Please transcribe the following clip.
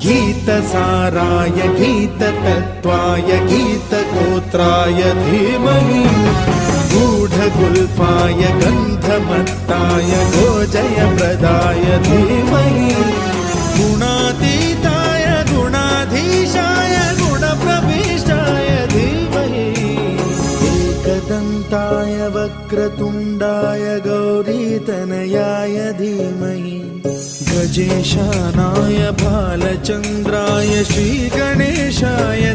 गीतसाराय गीततत्त्वाय गीतगोत्राय धीमहि गूढगुल्फाय गन्धमत्ताय गोजयप्रदाय धीमहि गुणातीताय गुणाधीशाय गुणप्रविष्टाय धीमहि एकदन्ताय वक्रतुण्डाय गौरीतनयाय धीमहि गजेशानाय भालचन्द्राय श्रीगणेशाय